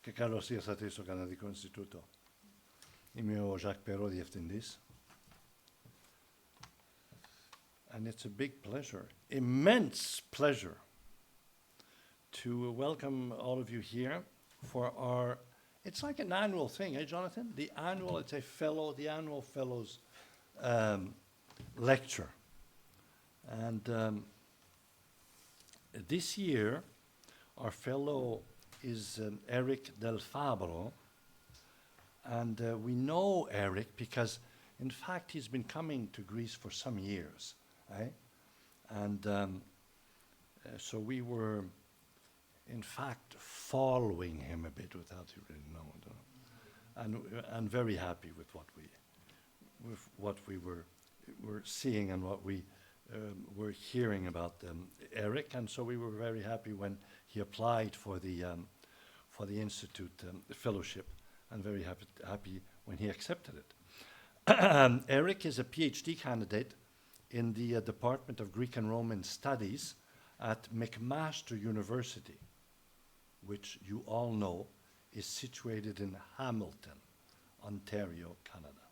Che caro sia stato Canadico Instituto. Il mio Jacques Perrault di FTNDs. And it's a big pleasure, immense pleasure, to welcome all of you here for our, it's like an annual thing, eh, Jonathan? The annual fellows lecture. And this year, our fellow is Eric Del Fabbro. And we know Eric because, in fact, he's been coming to Greece for some years. Right? And so we were, in fact, following him a bit without you really knowing, and very happy with what we were seeing and what we were hearing about Eric. And so we were very happy when he applied for the Institute fellowship, and very happy when he accepted it. Eric is a Ph.D. candidate in the Department of Greek and Roman Studies at McMaster University, which you all know is situated in Hamilton, Ontario, Canada.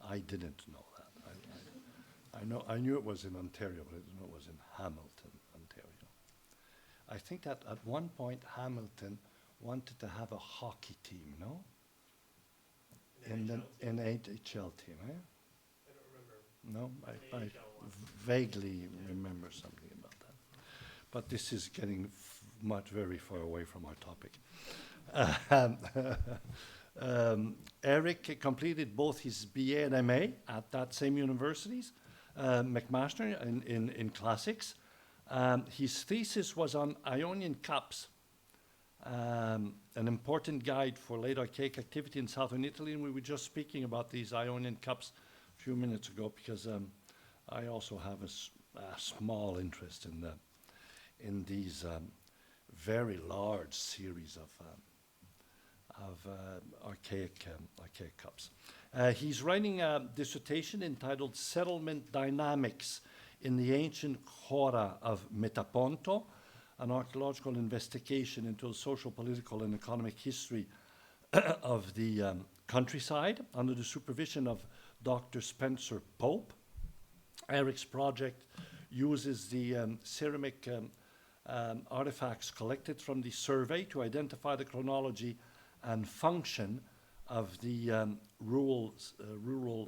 I didn't know that. I knew it was in Ontario, but I didn't know it was in Hamilton, Ontario. I think that at one point Hamilton wanted to have a hockey team, no? In NHL team, eh? No, I vaguely remember something about that. But this is getting very far away from our topic. Eric completed both his BA and MA at that same universities, McMaster in classics. His thesis was on Ionian cups, an important guide for late archaic activity in southern Italy, and we were just speaking about these Ionian cups a few minutes ago, because I also have a small interest in these very large series of archaic cups. He's writing a dissertation entitled "Settlement Dynamics in the Ancient Chora of Metaponto," an archaeological investigation into the social, political, and economic history of the countryside, under the supervision of Dr. Spencer Pope. Eric's project uses the ceramic artifacts collected from the survey to identify the chronology and function of the rural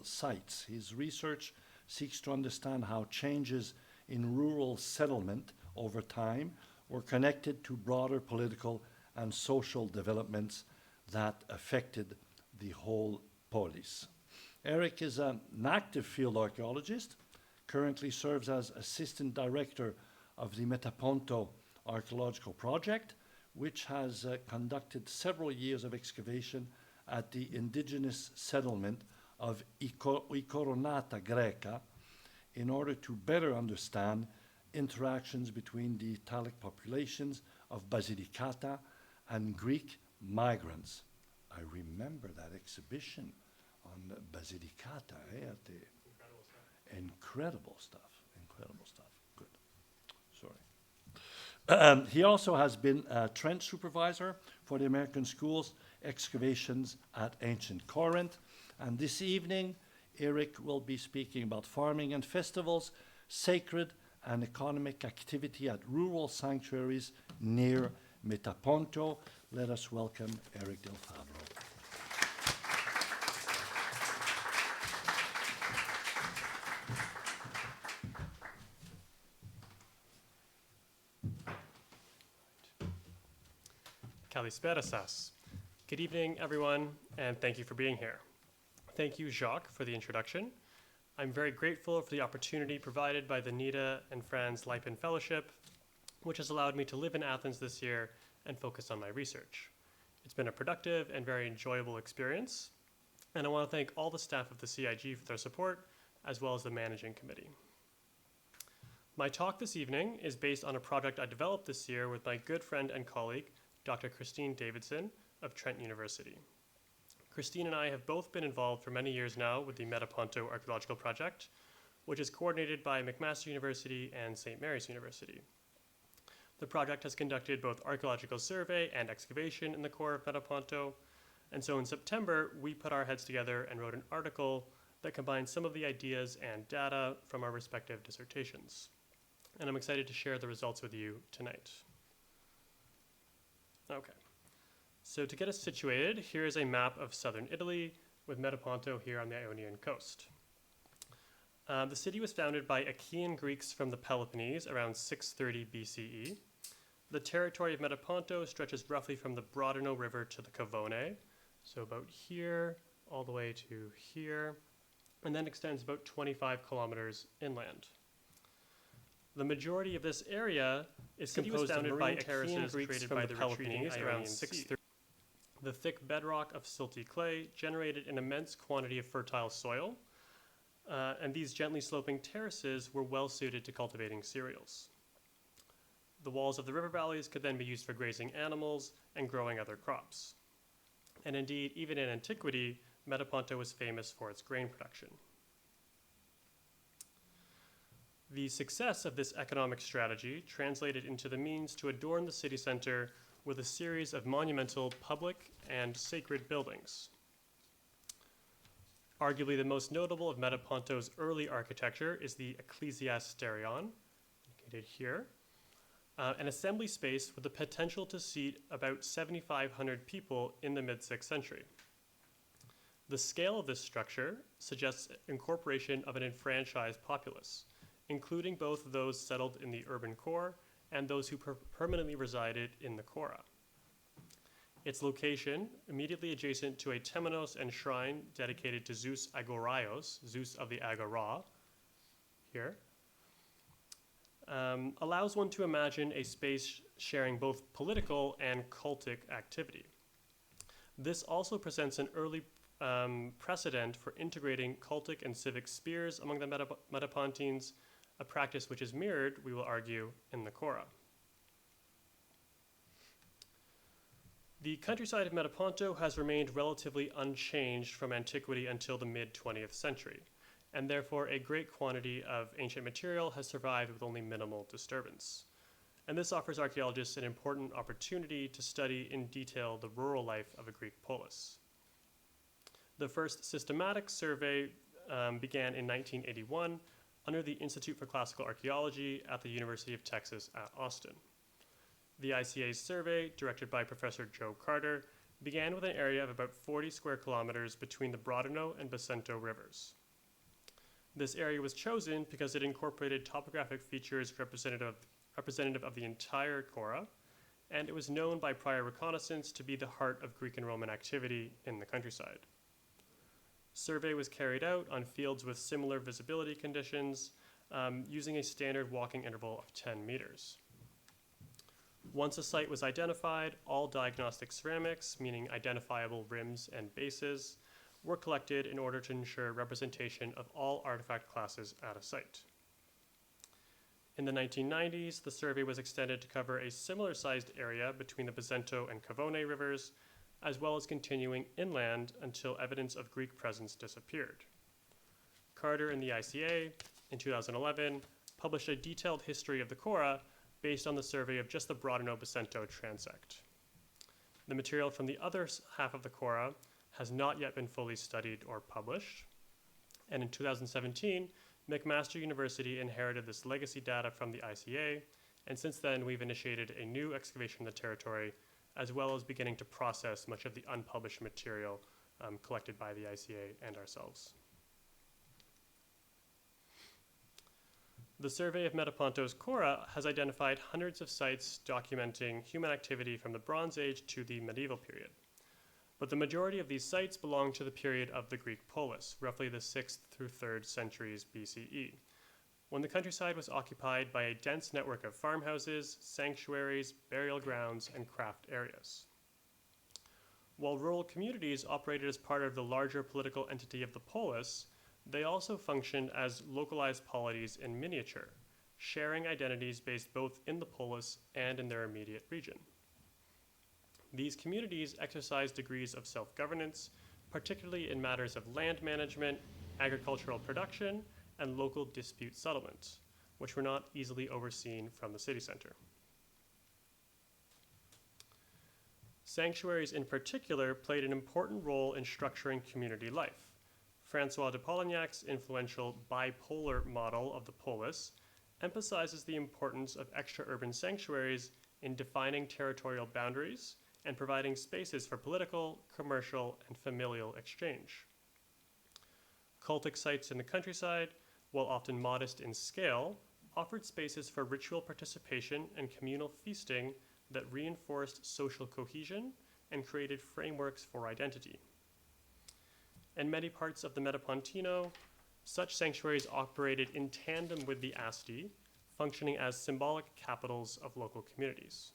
sites. His research seeks to understand how changes in rural settlement over time were connected to broader political and social developments that affected the whole polis. Eric is an active field archaeologist, currently serves as assistant director of the Metaponto archaeological project, which has conducted several years of excavation at the indigenous settlement of Ikoronata Greca in order to better understand interactions between the Italic populations of Basilicata and Greek migrants. I remember that exhibition on Basilicata, at the incredible stuff. Good. Sorry. He also has been a Trent supervisor for the American Schools excavations at ancient Corinth. And this evening, Eric will be speaking about farming and festivals, sacred and economic activity at rural sanctuaries near Metaponto. Let us welcome Eric Del Fabbro. Kalispera sas. Good evening, everyone, and thank you for being here. Thank you, Jacques, for the introduction. I'm very grateful for the opportunity provided by the Neda and Franz Leipen Fellowship, which has allowed me to live in Athens this year and focus on my research. It's been a productive and very enjoyable experience, and I want to thank all the staff of the CIG for their support, as well as the managing committee. My talk this evening is based on a project I developed this year with my good friend and colleague, Dr. Christine Davidson of Trent University. Christine and I have both been involved for many years now with the Metaponto Archaeological Project, which is coordinated by McMaster University and St. Mary's University. The project has conducted both archaeological survey and excavation in the core of Metaponto, and so in September, we put our heads together and wrote an article that combines some of the ideas and data from our respective dissertations. And I'm excited to share the results with you tonight. Okay, so to get us situated, here is a map of southern Italy with Metaponto here on the Ionian coast. The city was founded by Achaean Greeks from the Peloponnese around 630 BCE. The territory of Metaponto stretches roughly from the Brodano River to the Cavone, so about here all the way to here, and then extends about 25 kilometers inland. The majority of this area is composed of marine terraces created by the Peloponnese around 630. The thick bedrock of silty clay generated an immense quantity of fertile soil, and these gently sloping terraces were well suited to cultivating cereals. The walls of the river valleys could then be used for grazing animals and growing other crops. And indeed, even in antiquity, Metaponto was famous for its grain production. The success of this economic strategy translated into the means to adorn the city center with a series of monumental public and sacred buildings. Arguably the most notable of Metaponto's early architecture is the Ecclesiasterion, located here, an assembly space with the potential to seat about 7,500 people in the mid-6th century. The scale of this structure suggests incorporation of an enfranchised populace, including both those settled in the urban core and those who permanently resided in the chora. Its location, immediately adjacent to a temenos and shrine dedicated to Zeus Agoraios, Zeus of the Agora, here, allows one to imagine a space sharing both political and cultic activity. This also presents an early precedent for integrating cultic and civic spheres among the Metapontines, a practice which is mirrored, we will argue, in the chora. The countryside of Metaponto has remained relatively unchanged from antiquity until the mid-20th century, and therefore a great quantity of ancient material has survived with only minimal disturbance. And this offers archaeologists an important opportunity to study in detail the rural life of a Greek polis. The first systematic survey began in 1981 under the Institute for Classical Archaeology at the University of Texas at Austin. The ICA's survey, directed by Professor Joe Carter, began with an area of about 40 square kilometers between the Brodano and Basento rivers. This area was chosen because it incorporated topographic features representative of the entire chora, and it was known by prior reconnaissance to be the heart of Greek and Roman activity in the countryside. Survey was carried out on fields with similar visibility conditions, using a standard walking interval of 10 meters. Once a site was identified, all diagnostic ceramics, meaning identifiable rims and bases, were collected in order to ensure representation of all artifact classes at a site. In the 1990s, the survey was extended to cover a similar-sized area between the Basento and Cavone rivers, as well as continuing inland until evidence of Greek presence disappeared. Carter and the ICA, in 2011, published a detailed history of the chora based on the survey of just the Brodano-Basento transect. The material from the other half of the chora has not yet been fully studied or published, and in 2017, McMaster University inherited this legacy data from the ICA, and since then we've initiated a new excavation in the territory, as well as beginning to process much of the unpublished material collected by the ICA and ourselves. The survey of Metaponto's chora has identified hundreds of sites documenting human activity from the Bronze Age to the medieval period. But the majority of these sites belong to the period of the Greek polis, roughly the 6th through 3rd centuries BCE, when the countryside was occupied by a dense network of farmhouses, sanctuaries, burial grounds, and craft areas. While rural communities operated as part of the larger political entity of the polis, they also functioned as localized polities in miniature, sharing identities based both in the polis and in their immediate region. These communities exercised degrees of self-governance, particularly in matters of land management, agricultural production, and local dispute settlement, which were not easily overseen from the city center. Sanctuaries in particular played an important role in structuring community life. Francois de Polignac's influential bipolar model of the polis emphasizes the importance of extra-urban sanctuaries in defining territorial boundaries and providing spaces for political, commercial, and familial exchange. Cultic sites in the countryside, while often modest in scale, offered spaces for ritual participation and communal feasting that reinforced social cohesion and created frameworks for identity. In many parts of the Metapontino, such sanctuaries operated in tandem with the asti, functioning as symbolic capitals of local communities.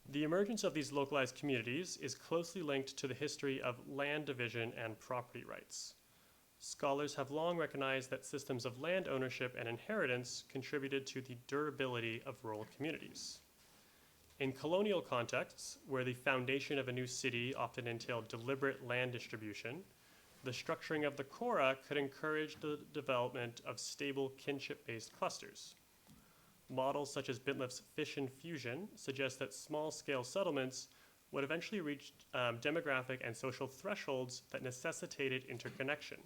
The emergence of these localized communities is closely linked to the history of land division and property rights. Scholars have long recognized that systems of land ownership and inheritance contributed to the durability of rural communities. In colonial contexts, where the foundation of a new city often entailed deliberate land distribution, the structuring of the chora could encourage the development of stable kinship-based clusters. Models such as Bintliff's fission fusion suggest that small-scale settlements would eventually reach demographic and social thresholds that necessitated interconnection,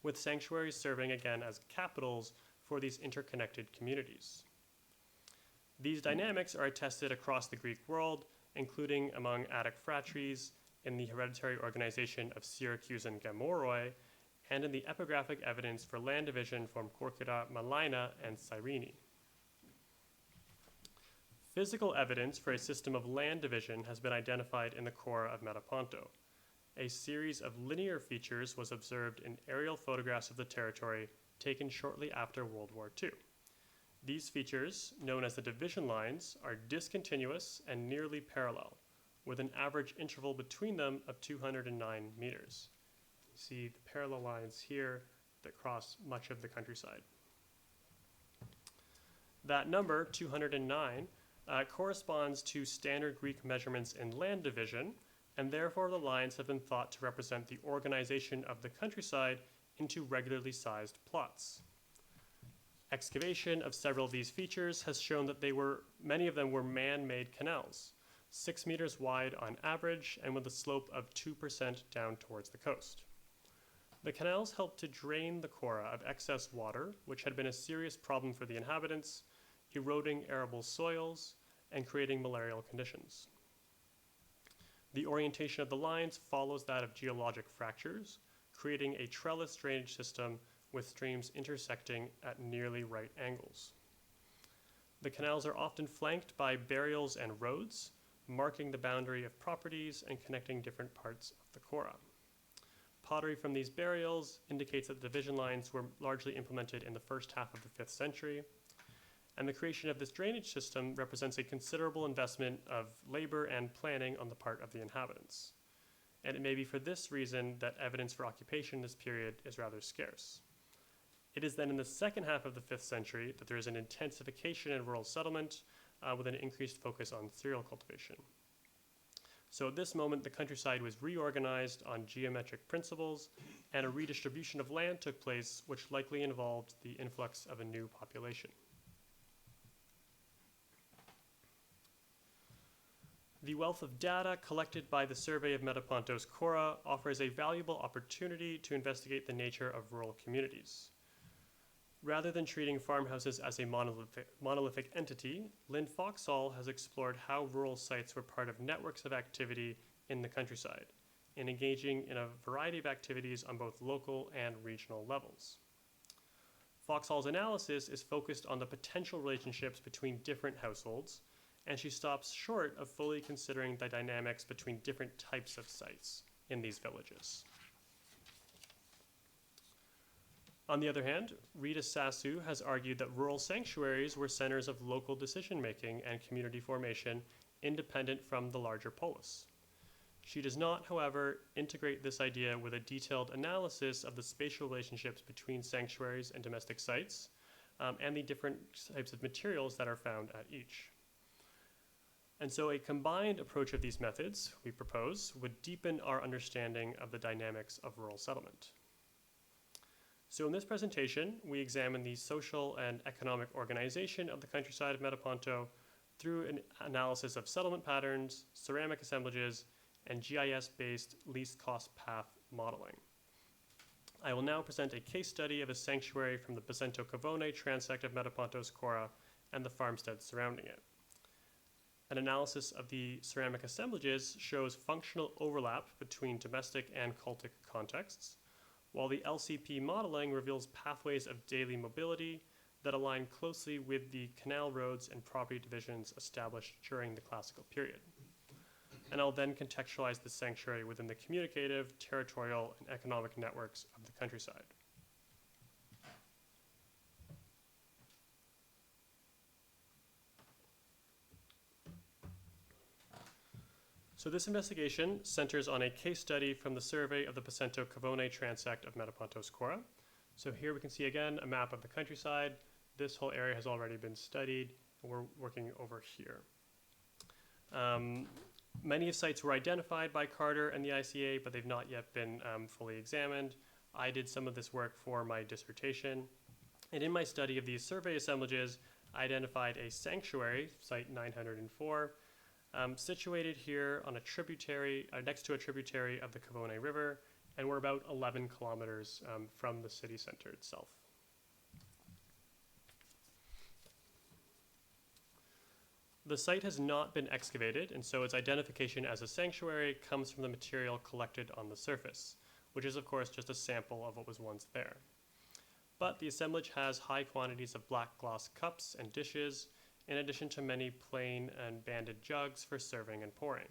with sanctuaries serving again as capitals for these interconnected communities. These dynamics are attested across the Greek world, including among Attic phratries, in the hereditary organization of Syracusan Gamoroi, and in the epigraphic evidence for land division from Corcyra, Malaina, and Cyrene. Physical evidence for a system of land division has been identified in the chora of Metaponto. A series of linear features was observed in aerial photographs of the territory taken shortly after World War II. These features, known as the division lines, are discontinuous and nearly parallel, with an average interval between them of 209 meters. You see the parallel lines here that cross much of the countryside. That number, 209, corresponds to standard Greek measurements in land division, and therefore the lines have been thought to represent the organization of the countryside into regularly sized plots. Excavation of several of these features has shown that many of them were man-made canals, 6 meters wide on average and with a slope of 2% down towards the coast. The canals helped to drain the chora of excess water, which had been a serious problem for the inhabitants, eroding arable soils and creating malarial conditions. The orientation of the lines follows that of geologic fractures, creating a trellis drainage system with streams intersecting at nearly right angles. The canals are often flanked by burials and roads, marking the boundary of properties and connecting different parts of the chora. Pottery from these burials indicates that the division lines were largely implemented in the first half of the 5th century, and the creation of this drainage system represents a considerable investment of labor and planning on the part of the inhabitants. And it may be for this reason that evidence for occupation in this period is rather scarce. It is then in the second half of the 5th century that there is an intensification in rural settlement with an increased focus on cereal cultivation. So at this moment, the countryside was reorganized on geometric principles, and a redistribution of land took place, which likely involved the influx of a new population. The wealth of data collected by the survey of Metaponto's chora offers a valuable opportunity to investigate the nature of rural communities. Rather than treating farmhouses as a monolithic entity, Lynn Foxall has explored how rural sites were part of networks of activity in the countryside, and engaging in a variety of activities on both local and regional levels. Foxall's analysis is focused on the potential relationships between different households, and she stops short of fully considering the dynamics between different types of sites in these villages. On the other hand, Rita Sassu has argued that rural sanctuaries were centers of local decision-making and community formation independent from the larger polis. She does not, however, integrate this idea with a detailed analysis of the spatial relationships between sanctuaries and domestic sites, and the different types of materials that are found at each. And so a combined approach of these methods, we propose, would deepen our understanding of the dynamics of rural settlement. So in this presentation, we examine the social and economic organization of the countryside of Metaponto through an analysis of settlement patterns, ceramic assemblages, and GIS-based Least Cost Path modeling. I will now present a case study of a sanctuary from the Pacento Cavone transect of Metaponto's chora and the farmsteads surrounding it. An analysis of the ceramic assemblages shows functional overlap between domestic and cultic contexts, while the LCP modeling reveals pathways of daily mobility that align closely with the canal roads and property divisions established during the classical period. And I'll then contextualize the sanctuary within the communicative, territorial, and economic networks of the countryside. So this investigation centers on a case study from the survey of the Pacento Cavone transect of Metaponto's chora. So here we can see again a map of the countryside. This whole area has already been studied, and we're working over here. Many of sites were identified by Carter and the ICA, but they've not yet been fully examined. I did some of this work for my dissertation. And in my study of these survey assemblages, I identified a sanctuary, site 904, situated here on a tributary, next to a tributary of the Cavone River, and we're about 11 kilometers from the city center itself. The site has not been excavated, and so its identification as a sanctuary comes from the material collected on the surface, which is of course just a sample of what was once there. But the assemblage has high quantities of black glass cups and dishes, in addition to many plain and banded jugs for serving and pouring.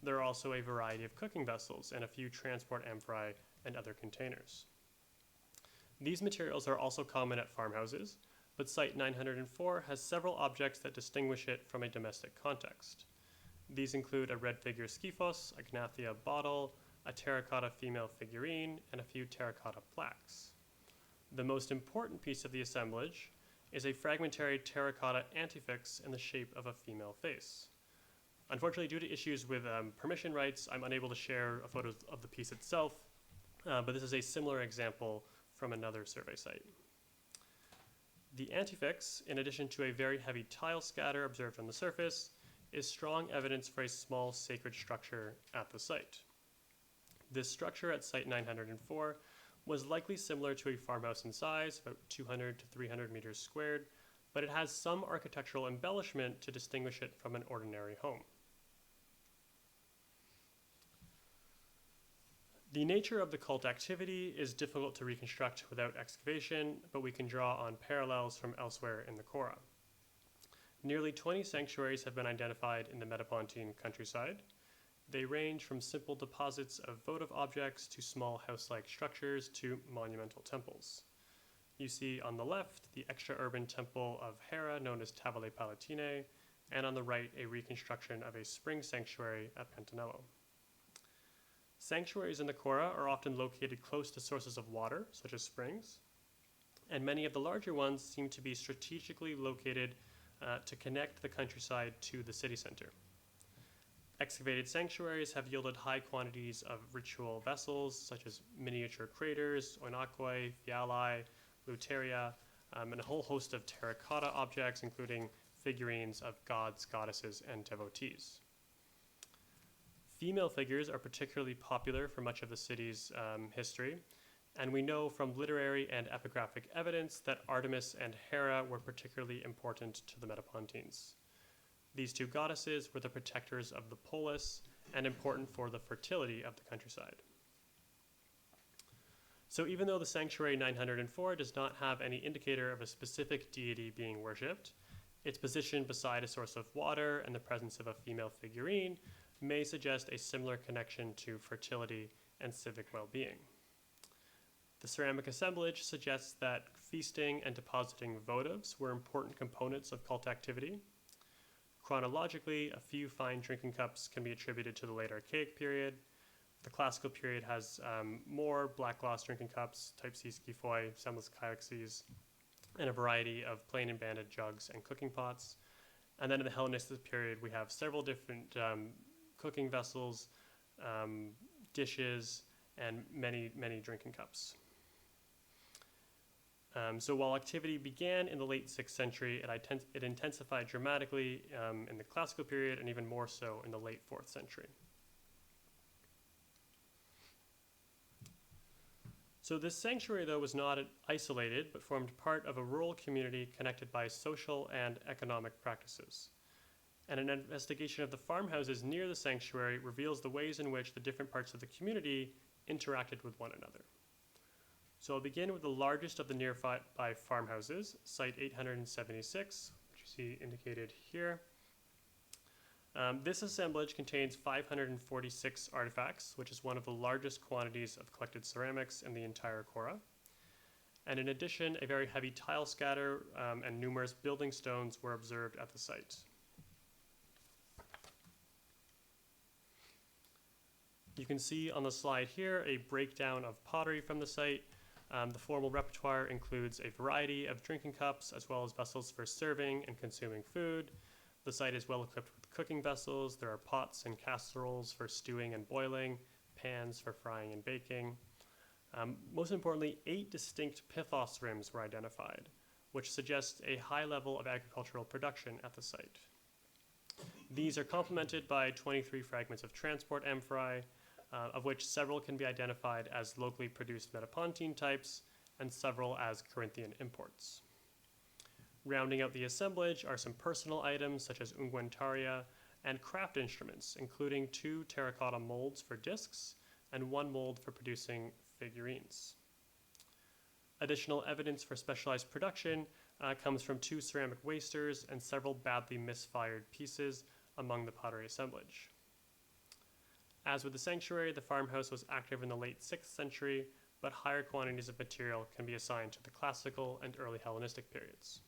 There are also a variety of cooking vessels and a few transport amphorae and other containers. These materials are also common at farmhouses, but Site 904 has several objects that distinguish it from a domestic context. These include a red figure skyphos, a gnathia bottle, a terracotta female figurine, and a few terracotta plaques. The most important piece of the assemblage is a fragmentary terracotta antefix in the shape of a female face. Unfortunately, due to issues with permission rights, I'm unable to share a photo of the piece itself, but this is a similar example from another survey site. The antefix, in addition to a very heavy tile scatter observed on the surface, is strong evidence for a small sacred structure at the site. This structure at Site 904 was likely similar to a farmhouse in size, about 200 to 300 meters squared, but it has some architectural embellishment to distinguish it from an ordinary home. The nature of the cult activity is difficult to reconstruct without excavation, but we can draw on parallels from elsewhere in the chora. Nearly 20 sanctuaries have been identified in the Metapontine countryside. They range from simple deposits of votive objects to small house-like structures to monumental temples. You see on the left the extra-urban temple of Hera known as Tavole Palatine, and on the right a reconstruction of a spring sanctuary at Pantanello. Sanctuaries in the chora are often located close to sources of water, such as springs, and many of the larger ones seem to be strategically located to connect the countryside to the city center. Excavated sanctuaries have yielded high quantities of ritual vessels, such as miniature craters, oinakoi, fialai, luteria, and a whole host of terracotta objects, including figurines of gods, goddesses, and devotees. Female figures are particularly popular for much of the city's history, and we know from literary and epigraphic evidence that Artemis and Hera were particularly important to the Metapontines. These two goddesses were the protectors of the polis and important for the fertility of the countryside. So even though the sanctuary 904 does not have any indicator of a specific deity being worshipped, its position beside a source of water and the presence of a female figurine may suggest a similar connection to fertility and civic well-being. The ceramic assemblage suggests that feasting and depositing votives were important components of cult activity. Chronologically, a few fine drinking cups can be attributed to the late Archaic period. The classical period has more black glass drinking cups, type C skyphoi, semblance calyxes, and a variety of plain and banded jugs and cooking pots. And then in the Hellenistic period, we have several different cooking vessels, dishes, and many drinking cups. So while activity began in the late 6th century, it intensified dramatically in the classical period and even more so in the late 4th century. So this sanctuary, though, was not isolated, but formed part of a rural community connected by social and economic practices. And an investigation of the farmhouses near the sanctuary reveals the ways in which the different parts of the community interacted with one another. So I'll begin with the largest of the nearby farmhouses, site 876, which you see indicated here. This assemblage contains 546 artifacts, which is one of the largest quantities of collected ceramics in the entire chora. And in addition, a very heavy tile scatter and numerous building stones were observed at the site. You can see on the slide here a breakdown of pottery from the site. The formal repertoire includes a variety of drinking cups as well as vessels for serving and consuming food. The site is well equipped with cooking vessels. There are pots and casseroles for stewing and boiling, pans for frying and baking. Most importantly, 8 distinct pithos rims were identified, which suggests a high level of agricultural production at the site. These are complemented by 23 fragments of transport amphorae, of which several can be identified as locally produced Metapontine types and several as Corinthian imports. Rounding out the assemblage are some personal items such as unguentaria and craft instruments, including 2 terracotta molds for discs and 1 mold for producing figurines. Additional evidence for specialized production comes from 2 ceramic wasters and several badly misfired pieces among the pottery assemblage. As with the sanctuary, the farmhouse was active in the late 6th century, but higher quantities of material can be assigned to the classical and early Hellenistic periods.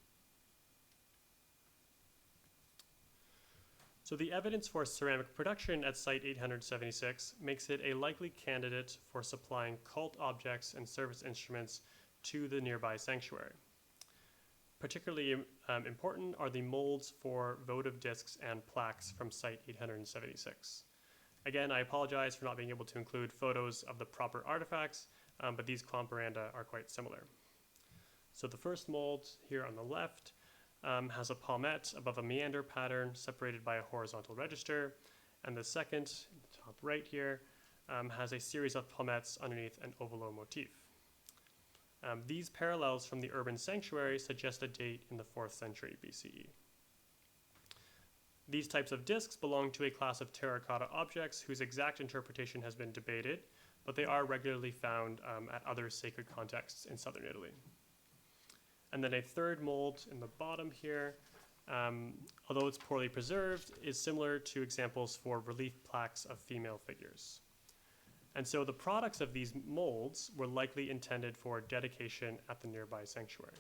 So the evidence for ceramic production at Site 876 makes it a likely candidate for supplying cult objects and service instruments to the nearby sanctuary. Particularly important are the molds for votive discs and plaques from Site 876. Again, I apologize for not being able to include photos of the proper artifacts, but these comparanda are quite similar. So the first mold here on the left has a palmette above a meander pattern separated by a horizontal register, and the second, the top right here, has a series of palmettes underneath an ovalo motif. These parallels from the urban sanctuary suggest a date in the 4th century BCE. These types of discs belong to a class of terracotta objects whose exact interpretation has been debated, but they are regularly found at other sacred contexts in southern Italy. And then a third mold in the bottom here, although it's poorly preserved, is similar to examples for relief plaques of female figures. And so the products of these molds were likely intended for dedication at the nearby sanctuary.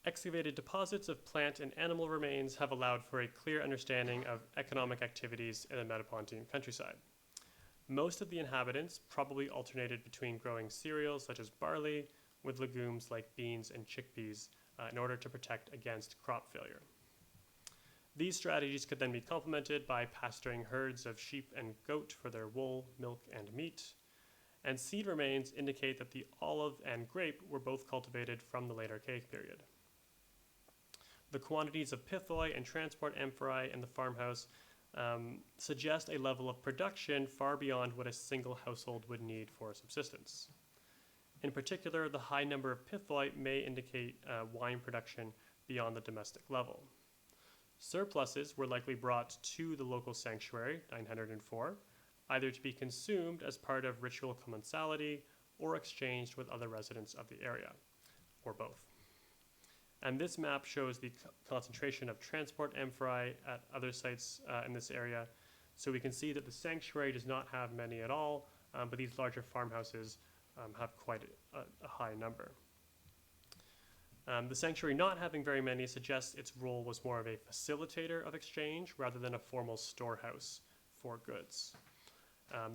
Excavated deposits of plant and animal remains have allowed for a clear understanding of economic activities in the Metapontine countryside. Most of the inhabitants probably alternated between growing cereals such as barley with legumes like beans and chickpeas in order to protect against crop failure. These strategies could then be complemented by pasturing herds of sheep and goat for their wool, milk, and meat. And seed remains indicate that the olive and grape were both cultivated from the late Archaic period. The quantities of pithoi and transport amphorae in the farmhouse suggest a level of production far beyond what a single household would need for subsistence. In particular, the high number of pithoi may indicate wine production beyond the domestic level. Surpluses were likely brought to the local sanctuary, 904, either to be consumed as part of ritual commensality or exchanged with other residents of the area, or both. And this map shows the concentration of transport amphorae at other sites in this area. So we can see that the sanctuary does not have many at all, but these larger farmhouses have quite a high number. The sanctuary not having very many suggests its role was more of a facilitator of exchange rather than a formal storehouse for goods.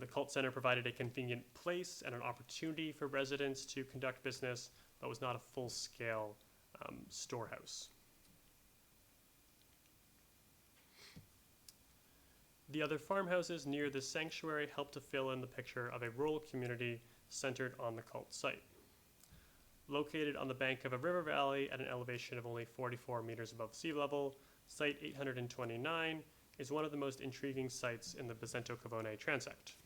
The cult center provided a convenient place and an opportunity for residents to conduct business, but was not a full-scale storehouse. The other farmhouses near the sanctuary help to fill in the picture of a rural community centered on the cult site. Located on the bank of a river valley at an elevation of only 44 meters above sea level, Site 829 is one of the most intriguing sites in the Basento-Cavone transect.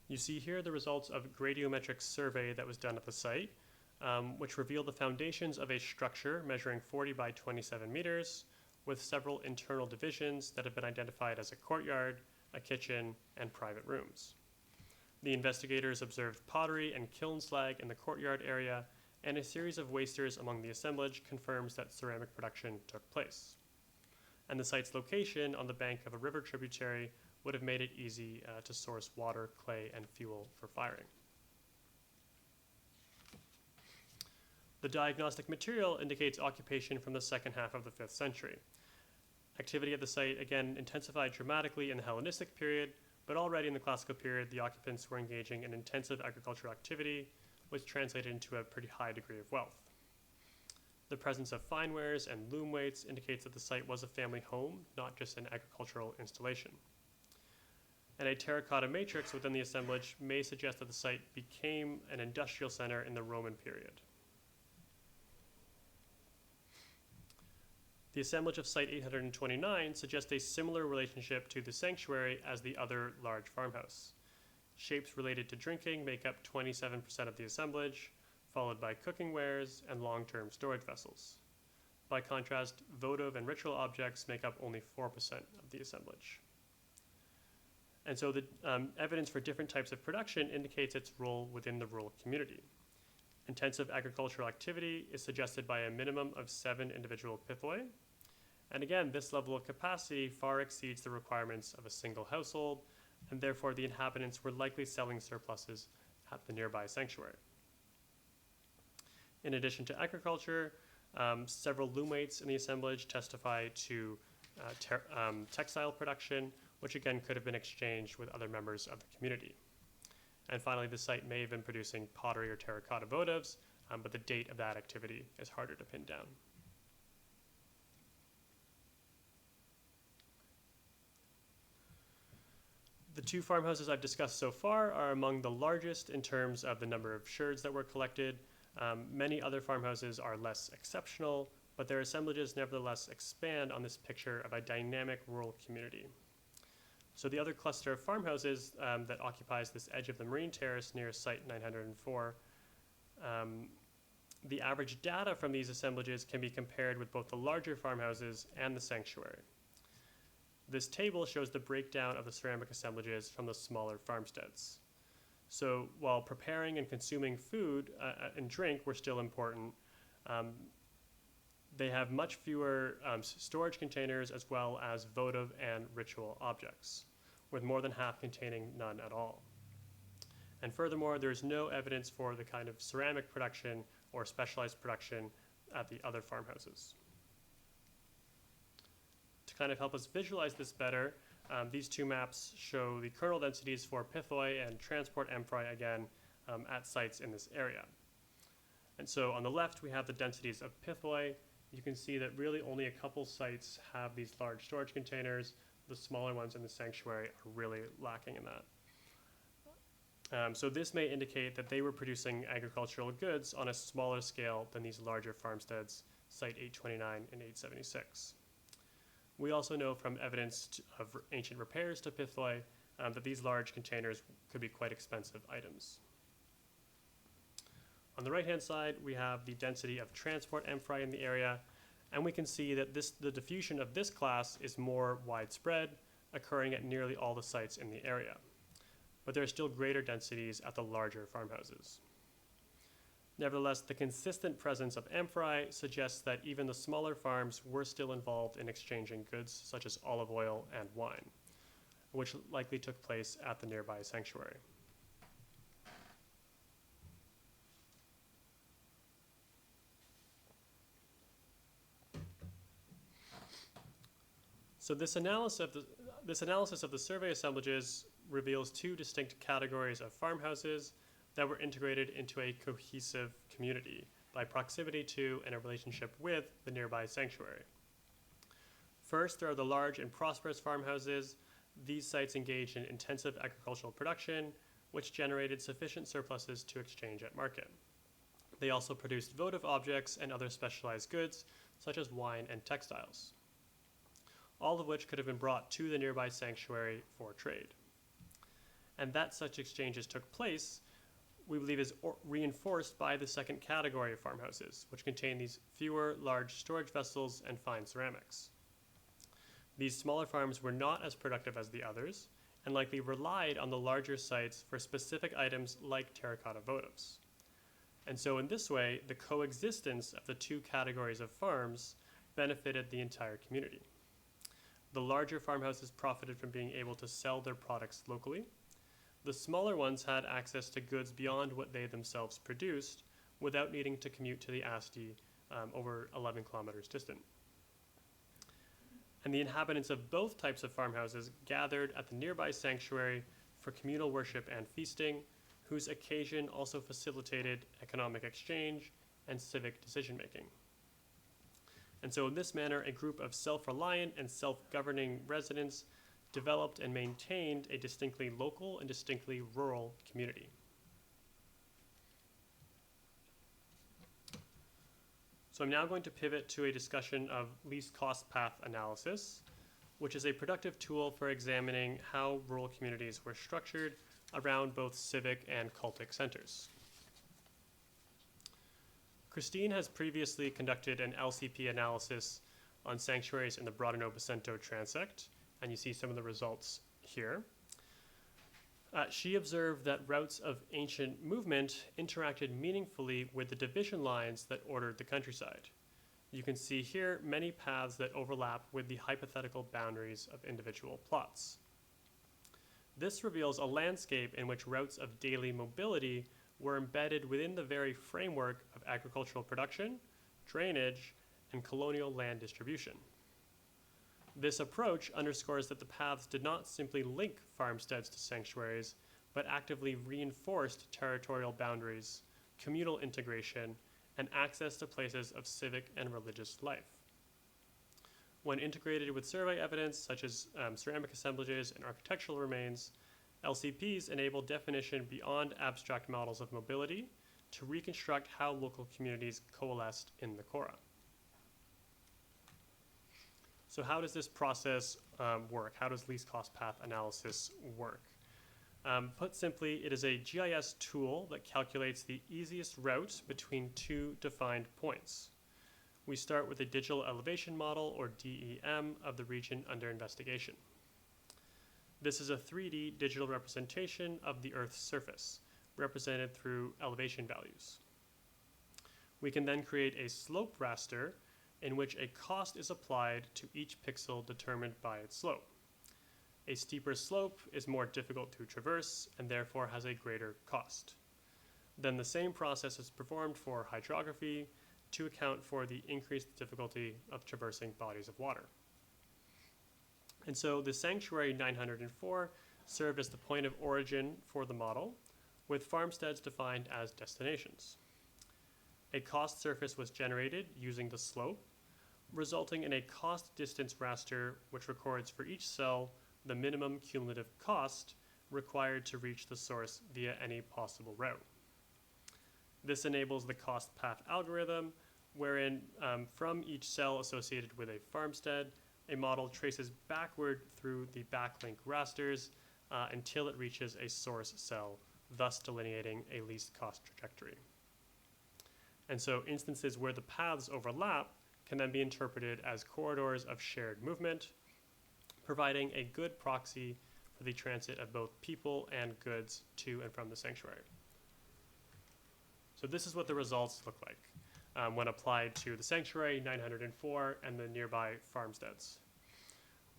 You see here the results of a gradiometric survey that was done at the site, which revealed the foundations of a structure measuring 40 by 27 meters with several internal divisions that have been identified as a courtyard, a kitchen, and private rooms. The investigators observed pottery and kiln slag in the courtyard area, and a series of wasters among the assemblage confirms that ceramic production took place. And the site's location on the bank of a river tributary would have made it easy to source water, clay, and fuel for firing. The diagnostic material indicates occupation from the second half of the 5th century. Activity at the site again intensified dramatically in the Hellenistic period, but already in the classical period, the occupants were engaging in intensive agricultural activity, which translated into a pretty high degree of wealth. The presence of fine wares and loom weights indicates that the site was a family home, not just an agricultural installation. And a terracotta matrix within the assemblage may suggest that the site became an industrial center in the Roman period. The assemblage of Site 829 suggests a similar relationship to the sanctuary as the other large farmhouse. Shapes related to drinking make up 27% of the assemblage, followed by cooking wares and long-term storage vessels. By contrast, votive and ritual objects make up only 4% of the assemblage. And so the evidence for different types of production indicates its role within the rural community. Intensive agricultural activity is suggested by a minimum of 7 individual pithoi. And again, this level of capacity far exceeds the requirements of a single household, and therefore the inhabitants were likely selling surpluses at the nearby sanctuary. In addition to agriculture, several loom weights in the assemblage testify to textile production, which again could have been exchanged with other members of the community. And finally, the site may have been producing pottery or terracotta votives, but the date of that activity is harder to pin down. The 2 farmhouses I've discussed so far are among the largest in terms of the number of sherds that were collected. Many other farmhouses are less exceptional, but their assemblages nevertheless expand on this picture of a dynamic rural community. So the other cluster of farmhouses that occupies this edge of the marine terrace near Site 904, the average data from these assemblages can be compared with both the larger farmhouses and the sanctuary. This table shows the breakdown of the ceramic assemblages from the smaller farmsteads. So while preparing and consuming food and drink were still important, they have much fewer storage containers as well as votive and ritual objects, with more than half containing none at all. And furthermore, there is no evidence for the kind of ceramic production or specialized production at the other farmhouses. To kind of help us visualize this better, these 2 maps show the kernel densities for pithoi and transport amphorae again at sites in this area. And so on the left, we have the densities of pithoi. You can see that really only a couple sites have these large storage containers. The smaller ones in the sanctuary are really lacking in that. So this may indicate that they were producing agricultural goods on a smaller scale than these larger farmsteads, Site 829 and 876. We also know from evidence of ancient repairs to pithoi that these large containers could be quite expensive items. On the right-hand side, we have the density of transport amphorae in the area, and we can see that the diffusion of this class is more widespread, occurring at nearly all the sites in the area. But there are still greater densities at the larger farmhouses. Nevertheless, the consistent presence of amphorae suggests that even the smaller farms were still involved in exchanging goods such as olive oil and wine, which likely took place at the nearby sanctuary. So this analysis of the survey assemblages reveals 2 distinct categories of farmhouses that were integrated into a cohesive community by proximity to and a relationship with the nearby sanctuary. First, there are the large and prosperous farmhouses. These sites engaged in intensive agricultural production, which generated sufficient surpluses to exchange at market. They also produced votive objects and other specialized goods, such as wine and textiles, all of which could have been brought to the nearby sanctuary for trade. And that such exchanges took place, we believe, is reinforced by the second category of farmhouses, which contain these fewer large storage vessels and fine ceramics. These smaller farms were not as productive as the others, and likely relied on the larger sites for specific items like terracotta votives. And so in this way, the coexistence of the two categories of farms benefited the entire community. The larger farmhouses profited from being able to sell their products locally. The smaller ones had access to goods beyond what they themselves produced without needing to commute to the Asti over 11 kilometers distant. And the inhabitants of both types of farmhouses gathered at the nearby sanctuary for communal worship and feasting, whose occasion also facilitated economic exchange and civic decision-making. And so in this manner, a group of self-reliant and self-governing residents developed and maintained a distinctly local and distinctly rural community. So I'm now going to pivot to a discussion of least cost path analysis, which is a productive tool for examining how rural communities were structured around both civic and cultic centers. Christine has previously conducted an LCP analysis on sanctuaries in the Brodano-Bacento transect, and you see some of the results here. She observed that routes of ancient movement interacted meaningfully with the division lines that ordered the countryside. You can see here many paths that overlap with the hypothetical boundaries of individual plots. This reveals a landscape in which routes of daily mobility were embedded within the very framework of agricultural production, drainage, and colonial land distribution. This approach underscores that the paths did not simply link farmsteads to sanctuaries, but actively reinforced territorial boundaries, communal integration, and access to places of civic and religious life. When integrated with survey evidence, such as ceramic assemblages and architectural remains, LCPs enable definition beyond abstract models of mobility to reconstruct how local communities coalesced in the chora. So how does this process work? How does least cost path analysis work? Put simply, it is a GIS tool that calculates the easiest route between two defined points. We start with a digital elevation model, or DEM, of the region under investigation. This is a 3D digital representation of the Earth's surface, represented through elevation values. We can then create a slope raster in which a cost is applied to each pixel determined by its slope. A steeper slope is more difficult to traverse and therefore has a greater cost. Then the same process is performed for hydrography to account for the increased difficulty of traversing bodies of water. And so the Sanctuary 904 served as the point of origin for the model, with farmsteads defined as destinations. A cost surface was generated using the slope, resulting in a cost distance raster which records for each cell the minimum cumulative cost required to reach the source via any possible route. This enables the cost path algorithm, wherein from each cell associated with a farmstead, a model traces backward through the backlink rasters until it reaches a source cell, thus delineating a least cost trajectory. And so instances where the paths overlap can then be interpreted as corridors of shared movement, providing a good proxy for the transit of both people and goods to and from the sanctuary. So this is what the results look like when applied to the Sanctuary 904 and the nearby farmsteads.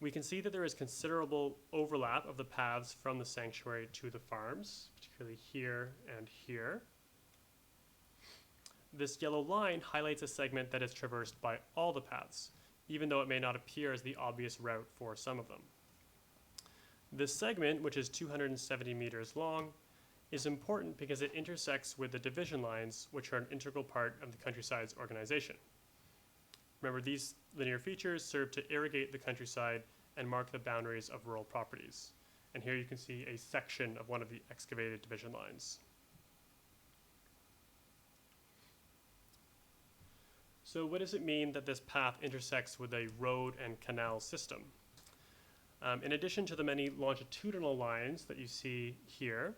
We can see that there is considerable overlap of the paths from the sanctuary to the farms, particularly here and here. This yellow line highlights a segment that is traversed by all the paths, even though it may not appear as the obvious route for some of them. This segment, which is 270 meters long, is important because it intersects with the division lines, which are an integral part of the countryside's organization. Remember, these linear features serve to irrigate the countryside and mark the boundaries of rural properties. And here you can see a section of one of the excavated division lines. So what does it mean that this path intersects with a road and canal system? In addition to the many longitudinal lines that you see here,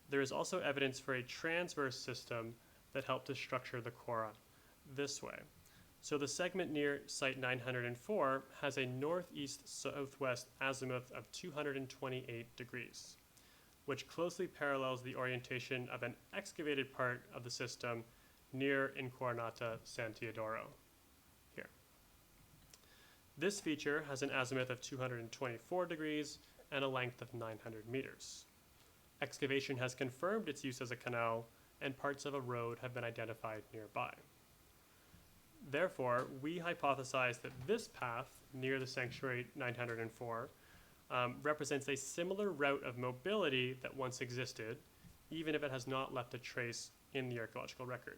there is also evidence for a transverse system that helped to structure the chora this way. So the segment near site 904 has a northeast-southwest azimuth of 228 degrees, which closely parallels the orientation of an excavated part of the system near Incoronata San Teodoro here. This feature has an azimuth of 224 degrees and a length of 900 meters. Excavation has confirmed its use as a canal, and parts of a road have been identified nearby. Therefore, we hypothesize that this path near the sanctuary 904 represents a similar route of mobility that once existed, even if it has not left a trace in the archaeological record.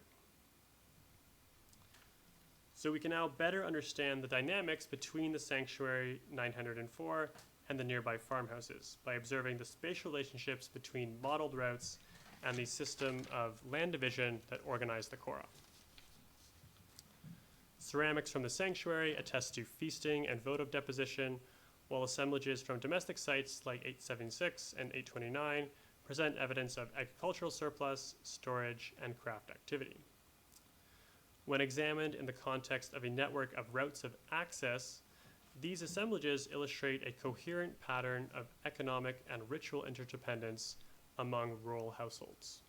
So we can now better understand the dynamics between the sanctuary 904 and the nearby farmhouses by observing the spatial relationships between modeled routes and the system of land division that organize the chora. Ceramics from the sanctuary attest to feasting and votive deposition, while assemblages from domestic sites like 876 and 829 present evidence of agricultural surplus, storage, and craft activity. When examined in the context of a network of routes of access, these assemblages illustrate a coherent pattern of economic and ritual interdependence among rural households.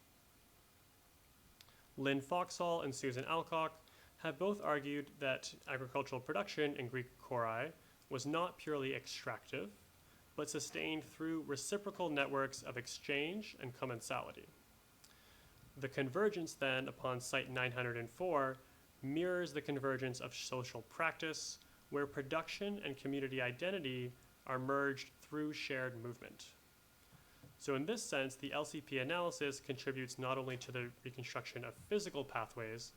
Lynn Foxhall and Susan Alcock have both argued that agricultural production in Greek chorai was not purely extractive, but sustained through reciprocal networks of exchange and commensality. The convergence then upon site 904 mirrors the convergence of social practice, where production and community identity are merged through shared movement. So in this sense, the LCP analysis contributes not only to the reconstruction of physical pathways,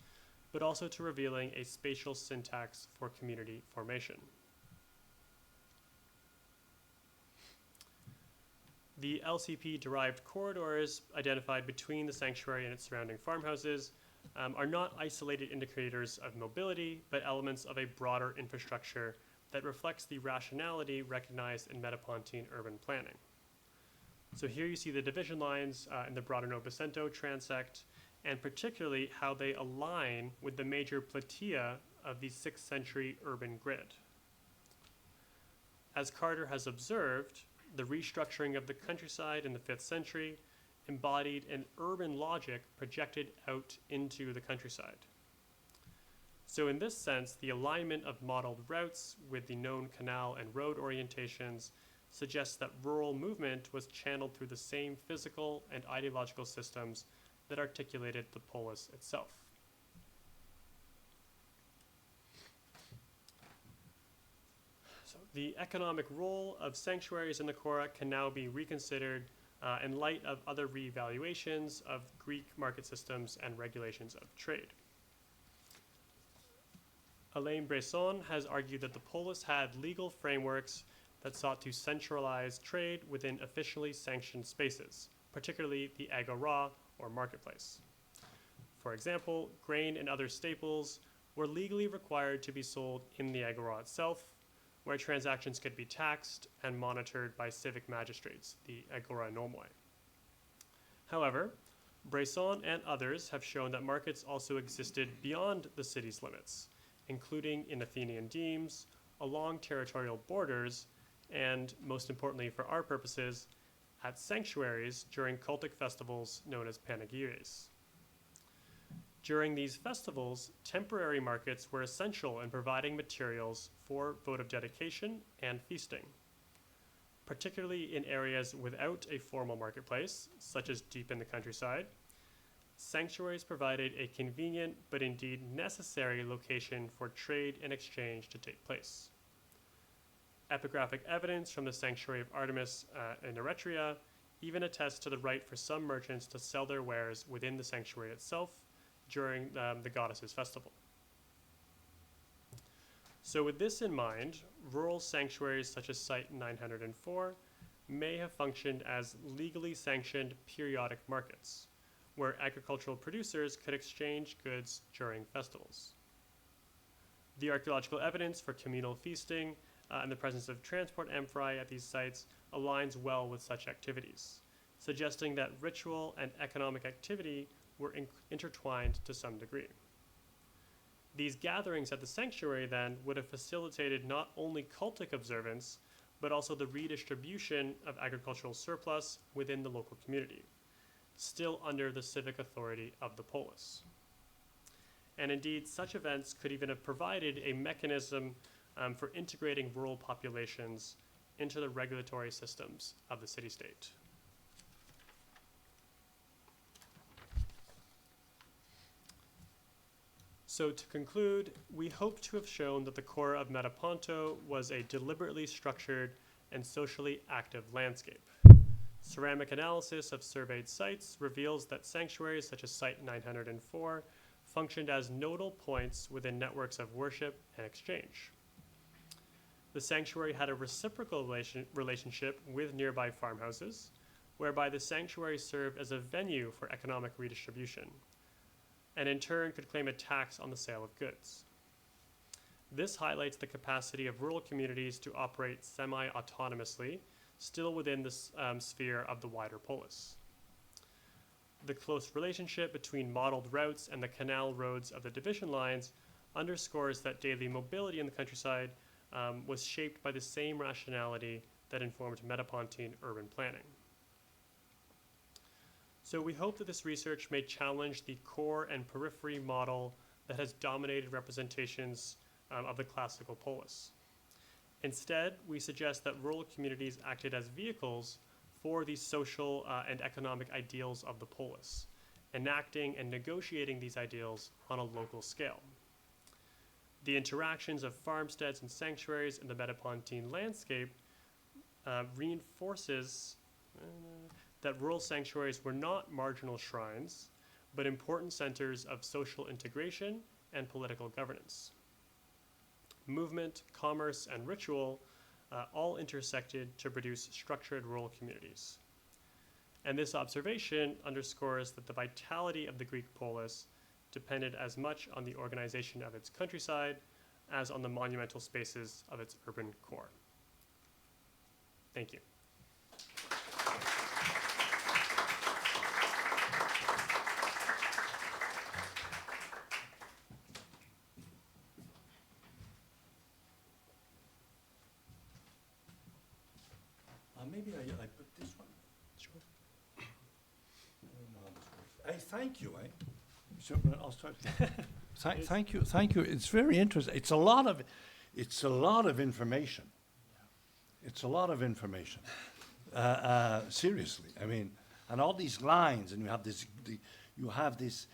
but also to revealing a spatial syntax for community formation. The LCP-derived corridors identified between the sanctuary and its surrounding farmhouses are not isolated indicators of mobility, but elements of a broader infrastructure that reflects the rationality recognized in Metapontine urban planning. So here you see the division lines in the broader Novecento transect, and particularly how they align with the major platea of the 6th century urban grid. As Carter has observed, the restructuring of the countryside in the 5th century embodied an urban logic projected out into the countryside. So in this sense, the alignment of modeled routes with the known canal and road orientations suggests that rural movement was channeled through the same physical and ideological systems that articulated the polis itself. So the economic role of sanctuaries in the chora can now be reconsidered in light of other reevaluations of Greek market systems and regulations of trade. Alain Bresson has argued that the polis had legal frameworks that sought to centralize trade within officially sanctioned spaces, particularly the agora, or marketplace. For example, grain and other staples were legally required to be sold in the agora itself, where transactions could be taxed and monitored by civic magistrates, the agora nomoi. However, Bresson and others have shown that markets also existed beyond the city's limits, including in Athenian demes, along territorial borders, and most importantly for our purposes, at sanctuaries during cultic festivals known as panegyres. During these festivals, temporary markets were essential in providing materials for votive dedication and feasting. Particularly in areas without a formal marketplace, such as deep in the countryside, sanctuaries provided a convenient but indeed necessary location for trade and exchange to take place. Epigraphic evidence from the sanctuary of Artemis in Eretria even attests to the right for some merchants to sell their wares within the sanctuary itself during the goddess's festival. So with this in mind, rural sanctuaries such as Site 904 may have functioned as legally sanctioned periodic markets, where agricultural producers could exchange goods during festivals. The archaeological evidence for communal feasting and the presence of transport amphorae at these sites aligns well with such activities, suggesting that ritual and economic activity were intertwined to some degree. These gatherings at the sanctuary then would have facilitated not only cultic observance, but also the redistribution of agricultural surplus within the local community, still under the civic authority of the polis. And indeed, such events could even have provided a mechanism for integrating rural populations into the regulatory systems of the city-state. So to conclude, we hope to have shown that the chora of Metaponto was a deliberately structured and socially active landscape. Ceramic analysis of surveyed sites reveals that sanctuaries such as Site 904 functioned as nodal points within networks of worship and exchange. The sanctuary had a reciprocal relationship with nearby farmhouses, whereby the sanctuary served as a venue for economic redistribution, and in turn could claim a tax on the sale of goods. This highlights the capacity of rural communities to operate semi-autonomously, still within the sphere of the wider polis. The close relationship between modeled routes and the canal roads of the division lines underscores that daily mobility in the countryside was shaped by the same rationality that informed Metapontine urban planning. So we hope that this research may challenge the core and periphery model that has dominated representations of the classical polis. Instead, we suggest that rural communities acted as vehicles for the social and economic ideals of the polis, enacting and negotiating these ideals on a local scale. The interactions of farmsteads and sanctuaries in the Metapontine landscape reinforces that rural sanctuaries were not marginal shrines, but important centers of social integration and political governance. Movement, commerce, and ritual all intersected to produce structured rural communities. And this observation underscores that the vitality of the Greek polis depended as much on the organization of its countryside as on the monumental spaces of its urban core. Thank you. Maybe I put this one. Sure. I don't know how this works. Hey, thank you. So, I'll start. Thank you. It's very interesting. It's a lot of information. It's a lot of information. Seriously, I mean, and all these lines, and you have this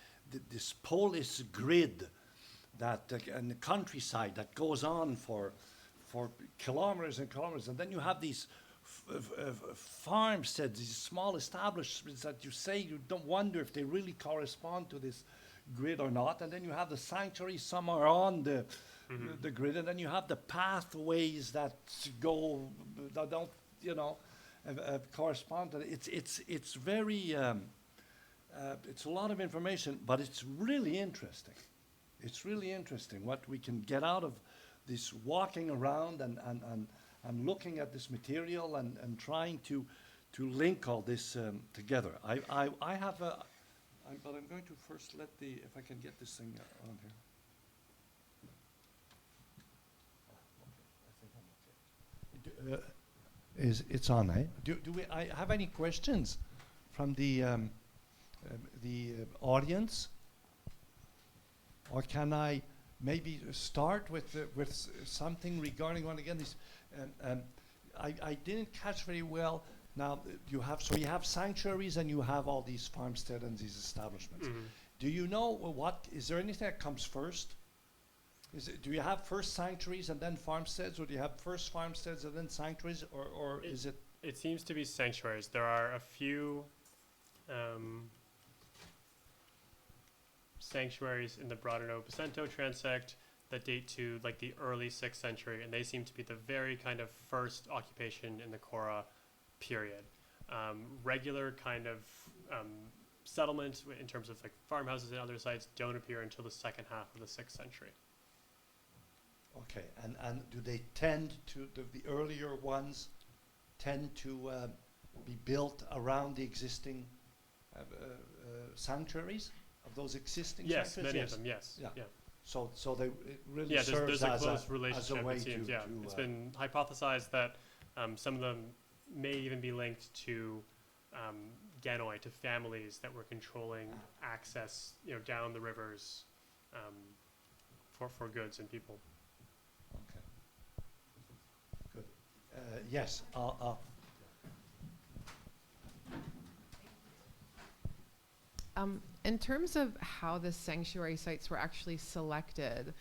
polis grid that in the countryside that goes on for kilometers and kilometers, and then you have these farmsteads, these small establishments that you say you don't wonder if they really correspond to this grid or not. And then you have the sanctuaries, some are on the grid, and then you have the pathways that go that don't correspond to it. It's very it's a lot of information, but it's really interesting. It's really interesting what we can get out of this walking around and looking at this material and trying to link all this together. I have but I'm going to first let if I can get this thing on here. I think I'm okay. It's on, eh? Do I have any questions from the audience? Or can I maybe start with something regarding one again? This, I didn't catch very well. Now you have sanctuaries and you have all these farmstead and these establishments. Mm-hmm. Do you know is there anything that comes first? Do you have first sanctuaries and then farmsteads, or do you have first farmsteads and then sanctuaries, or is it? It seems to be sanctuaries. There are a few sanctuaries in the broader Novecento transect, that date to like the early 6th century, and they seem to be the very kind of first occupation in the chora period. Regular kind of settlement in terms of like farmhouses and other sites don't appear until the second half of the 6th century. Okay, and do they tend to, the earlier ones tend to be built around the existing sanctuaries of those existing Yes, sanctuaries? many of them, yes. Yeah. Yeah. So they, it really Yeah, serves there's a as close as a relationship, way it seems, to, yeah. It's been hypothesized that some of them may even be linked to Ganoi, to families that were controlling access, down the rivers for goods and people. Okay. Good. Yes. In terms of how the sanctuary sites were actually selected,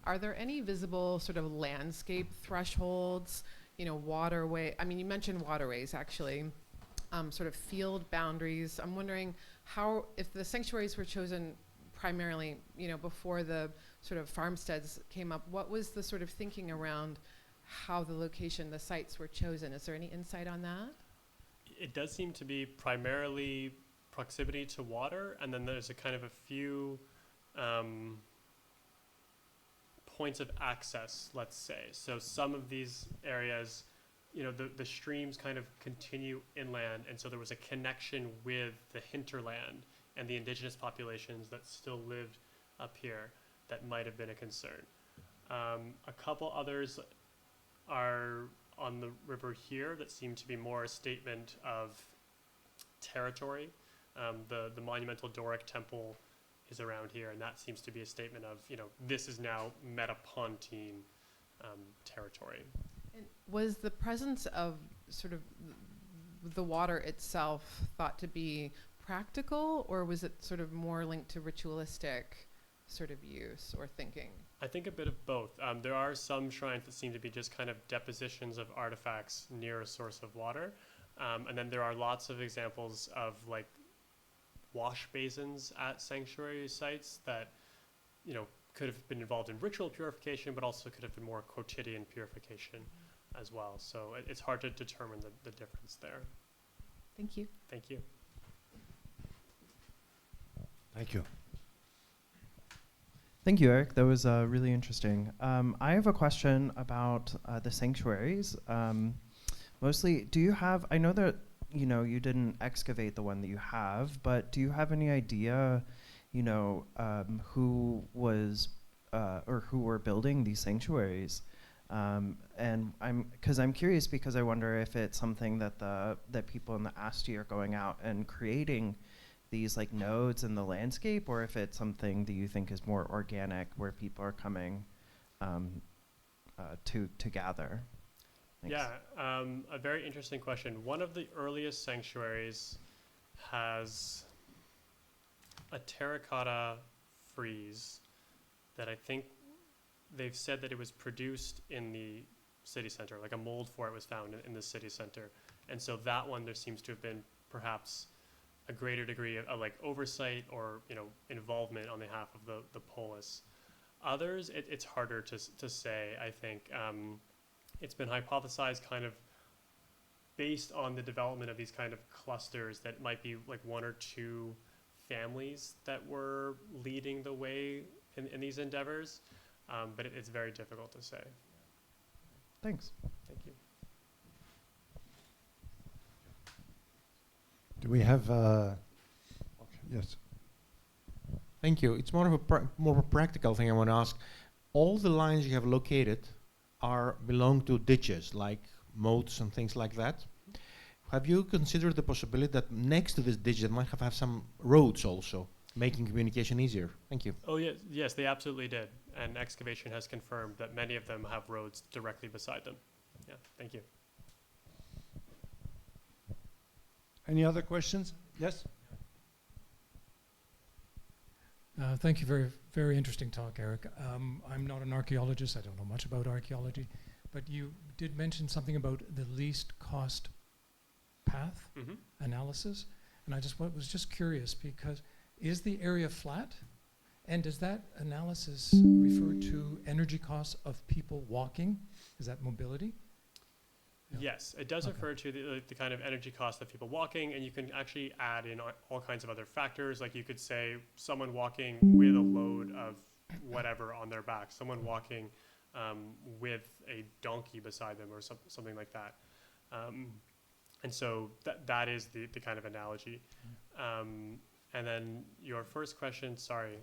are there any visible sort of landscape thresholds, waterway? I mean, you mentioned waterways, actually, sort of field boundaries. I'm wondering if the sanctuaries were chosen primarily, before the sort of farmsteads came up, what was the sort of thinking around how the sites were chosen? Is there any insight on that? It does seem to be primarily proximity to water, and then there's a kind of a few points of access, let's say. So some of these areas, the streams kind of continue inland, and so there was a connection with the hinterland and the indigenous populations that still lived up here that might have been a concern. A couple others are on the river here that seem to be more a statement of territory. The monumental Doric temple is around here, and that seems to be a statement of, this is now Metapontine territory. And was the presence of sort of the water itself thought to be practical, or was it sort of more linked to ritualistic sort of use or thinking? I think a bit of both. There are some shrines that seem to be just kind of depositions of artifacts near a source of water. And then there are lots of examples of like wash basins at sanctuary sites that, could have been involved in ritual purification, but also could have been more quotidian purification as well. So it's hard to determine the difference there. Thank you. Thank you. Thank you. Thank you, Eric. That was really interesting. I have a question about the sanctuaries. Mostly, do you have, I know that, you didn't excavate the one that you have, but do you have any idea, who was, or who were building these sanctuaries? And I'm curious because I wonder if it's something that that people in the ASTI are going out and creating these like nodes in the landscape, or if it's something that you think is more organic where people are coming to gather. Thanks. Yeah, a very interesting question. One of the earliest sanctuaries has a terracotta frieze that I think they've said that it was produced in the city center, like a mold for it was found in the city center. And so that one, there seems to have been perhaps a greater degree of like oversight or involvement on behalf of the polis. Others, it's harder to say. I think it's been hypothesized kind of based on the development of these kind of clusters that might be like one or two families that were leading the way in these endeavors, but it's very difficult to say. Thanks. Thank you. Do we have? Okay, yes. Thank you. It's more of a practical thing I want to ask. All the lines you have located belong to ditches, like moats and things like that. Have you considered the possibility that next to this ditch, they might have some roads also, making communication easier? Thank you. Oh yes, they absolutely did, and excavation has confirmed that many of them have roads directly beside them. Yeah, thank you. Any other questions? Yes. Thank you. Very, very interesting talk, Eric. I'm not an archaeologist. I don't know much about archaeology, but you did mention something about the least cost path analysis, and I was just curious because is the area flat, And does that analysis refer to energy costs of people walking? Is that mobility? Yeah. Yes, it does Okay. refer to the kind of energy cost of people walking, and you can actually add in all kinds of other factors. Like you could say someone walking with a load of whatever on their back, someone walking with a donkey beside them or something like that. And so that is the kind of analogy. And then your first question, sorry,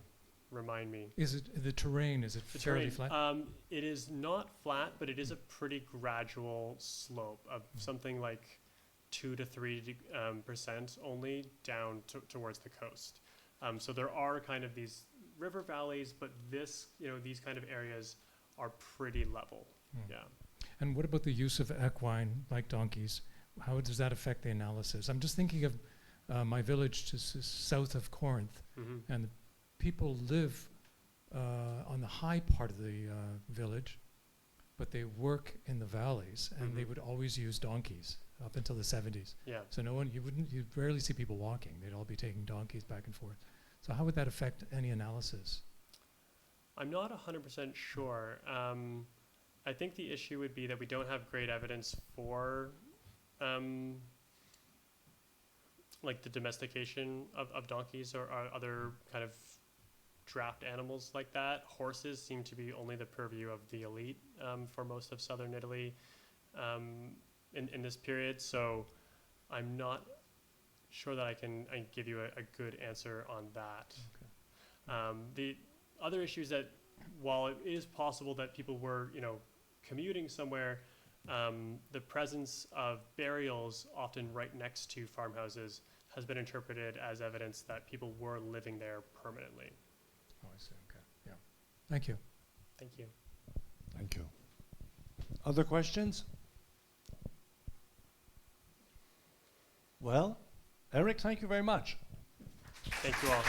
remind me. Is it the terrain? Is it The fairly terrain, flat? it is not flat, but it is a pretty gradual slope of something like 2 to 3% only down towards the coast. So there are kind of these river valleys, but these kind of areas are pretty level. Yeah. And what about the use of equine, like donkeys? How does that affect the analysis? I'm just thinking of my village just south of Corinth, Mm-hmm. and the people live on the high part of the village, but they work in the valleys, and they Mhm. would always use donkeys up until the 70s. Yeah. So you'd rarely see people walking. They'd all be taking donkeys back and forth. So how would that affect any analysis? I'm not 100% sure. I think the issue would be that we don't have great evidence for like the domestication of donkeys or other kind of draft animals like that. Horses seem to be only the purview of the elite for most of southern Italy in this period. So I'm not sure that I can give you a good answer on that. The other issue is that while it is possible that people were, commuting somewhere, the presence of burials often right next to farmhouses has been interpreted as evidence that people were living there permanently. Oh, I see. Okay. Yeah. Thank you. Thank you. Thank you. Other questions? Well, Eric, thank you very much. Thank you all.